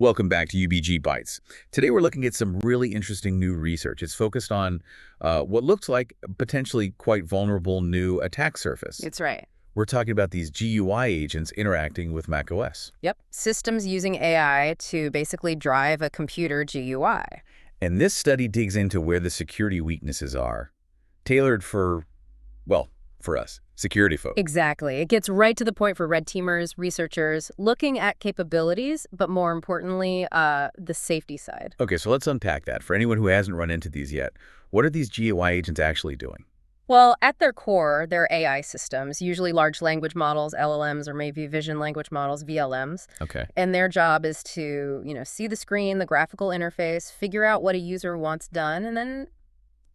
Welcome back to UBG Bytes. Today we're looking at some really interesting new research. It's focused on what looks like potentially quite vulnerable new attack surface. That's right. We're talking about these GUI agents interacting with macOS. Yep. Systems using AI to basically drive a computer GUI. And this study digs into where the security weaknesses are, tailored for, well, for us, security folks. Exactly. It gets right to the point for red teamers, researchers, looking at capabilities, but more importantly, the safety side. Okay, so let's unpack that. For anyone who hasn't run into these yet, what are these GUI agents actually doing? Well, at their core, they're AI systems, usually large language models, LLMs, or maybe vision language models, VLMs. Okay. And their job is to, see the screen, the graphical interface, figure out what a user wants done, and then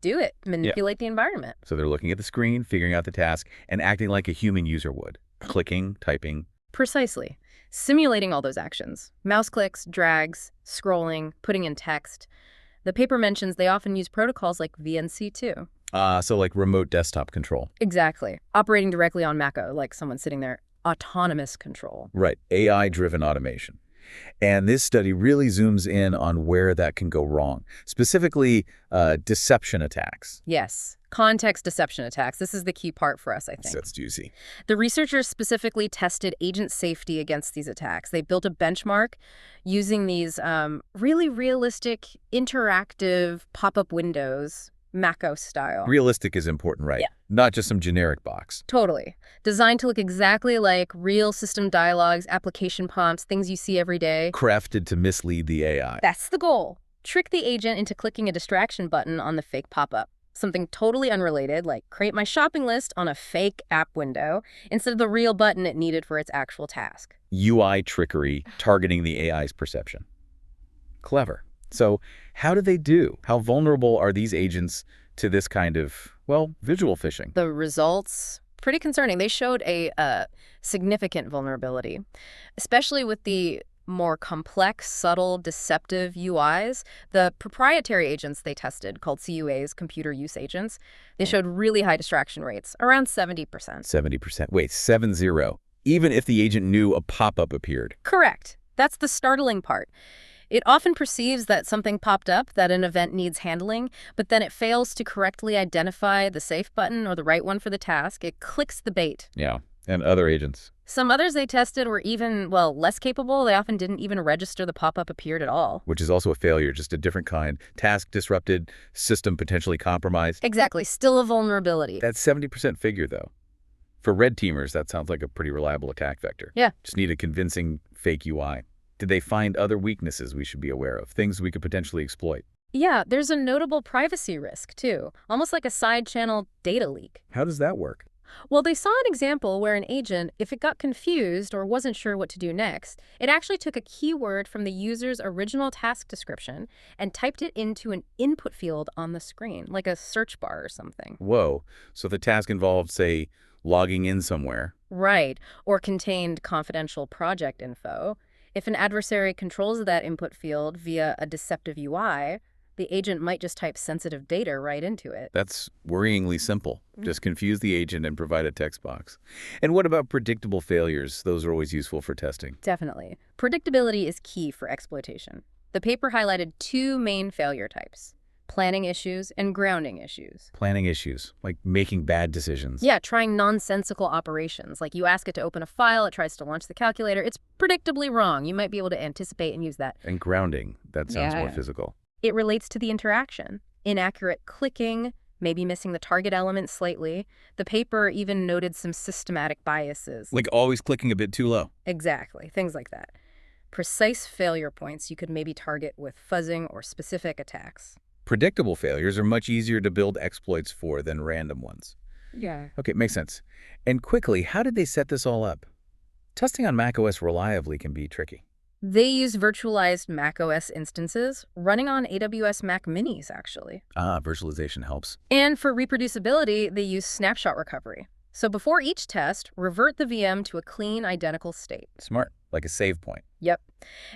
do it, manipulate the environment. So they're looking at the screen, figuring out the task, and acting like a human user would. Clicking, typing. Precisely. Simulating all those actions. Mouse clicks, drags, scrolling, putting in text. The paper mentions they often use protocols like VNC too. So like remote desktop control. Exactly. Operating directly on Mac, like someone sitting there. Autonomous control. Right. AI-driven automation. And this study really zooms in on where that can go wrong, specifically deception attacks. Yes. Context deception attacks. This is the key part for us, I think. That's juicy. The researchers specifically tested agent safety against these attacks. They built a benchmark using these really realistic, interactive pop-up windows, macOS style. Realistic is important, right? Yeah. Not just some generic box. Totally. Designed to look exactly like real system dialogues, application prompts, things you see every day. Crafted to mislead the AI. That's the goal. Trick the agent into clicking a distraction button on the fake pop-up. Something totally unrelated, like create my shopping list on a fake app window, instead of the real button it needed for its actual task. UI trickery targeting the AI's perception. Clever. So how do they do? How vulnerable are these agents to this kind of, well, visual phishing? The results, pretty concerning. They showed a significant vulnerability, especially with the more complex, subtle, deceptive UIs. The proprietary agents they tested, called CUAs, computer use agents, they showed really high distraction rates, around 70%. 70%. Wait, 70. Even if the agent knew a pop-up appeared. Correct. That's the startling part. It often perceives that something popped up, that an event needs handling, but then it fails to correctly identify the safe button or the right one for the task. It clicks the bait. Yeah, and other agents. Some others they tested were even, less capable. They often didn't even register the pop-up appeared at all. Which is also a failure, just a different kind. Task disrupted, system potentially compromised. Exactly, still a vulnerability. That 70% figure, though. For red teamers, that sounds like a pretty reliable attack vector. Yeah. Just need a convincing fake UI. Did they find other weaknesses we should be aware of, things we could potentially exploit? Yeah, there's a notable privacy risk, too, almost like a side-channel data leak. How does that work? Well, they saw an example where an agent, if it got confused or wasn't sure what to do next, it actually took a keyword from the user's original task description and typed it into an input field on the screen, like a search bar or something. Whoa. So the task involved, say, logging in somewhere. Right, or contained confidential project info. If an adversary controls that input field via a deceptive UI, the agent might just type sensitive data right into it. That's worryingly simple. Just confuse the agent and provide a text box. And what about predictable failures? Those are always useful for testing. Definitely. Predictability is key for exploitation. The paper highlighted two main failure types: planning issues and grounding issues. Planning issues, like making bad decisions. Yeah, trying nonsensical operations. Like you ask it to open a file, it tries to launch the calculator. It's predictably wrong. You might be able to anticipate and use that. And grounding, that sounds more physical. It relates to the interaction. Inaccurate clicking, maybe missing the target element slightly. The paper even noted some systematic biases. Like always clicking a bit too low. Exactly, things like that. Precise failure points you could maybe target with fuzzing or specific attacks. Predictable failures are much easier to build exploits for than random ones. Yeah. Okay, makes sense. And quickly, how did they set this all up? Testing on macOS reliably can be tricky. They use virtualized macOS instances running on AWS Mac Minis, actually. Virtualization helps. And for reproducibility, they use snapshot recovery. So before each test, revert the VM to a clean, identical state. Smart, like a save point. Yep.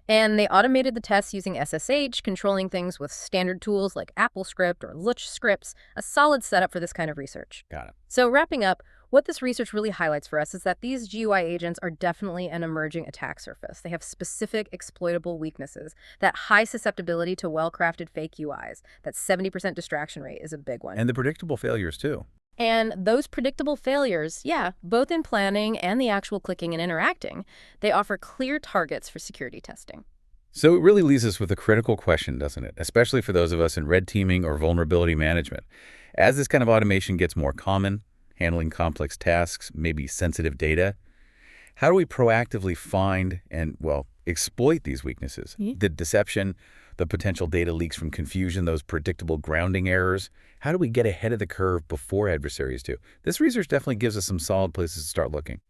And they automated the tests using SSH, controlling things with standard tools like AppleScript or Luch scripts, a solid setup for this kind of research. Got it. So wrapping up, What this research really highlights for us is that these GUI agents are definitely an emerging attack surface. They have specific exploitable weaknesses. That high susceptibility to well-crafted fake UIs, that 70% distraction rate is a big one. And the predictable failures, too. And those predictable failures, yeah, both in planning and the actual clicking and interacting, they offer clear targets for security testing. So it really leaves us with a critical question, doesn't it? Especially for those of us in red teaming or vulnerability management. As this kind of automation gets more common, handling complex tasks, maybe sensitive data, how do we proactively find and, well, exploit these weaknesses? The deception, the potential data leaks from confusion, those predictable grounding errors. How do we get ahead of the curve before adversaries do? This research definitely gives us some solid places to start looking.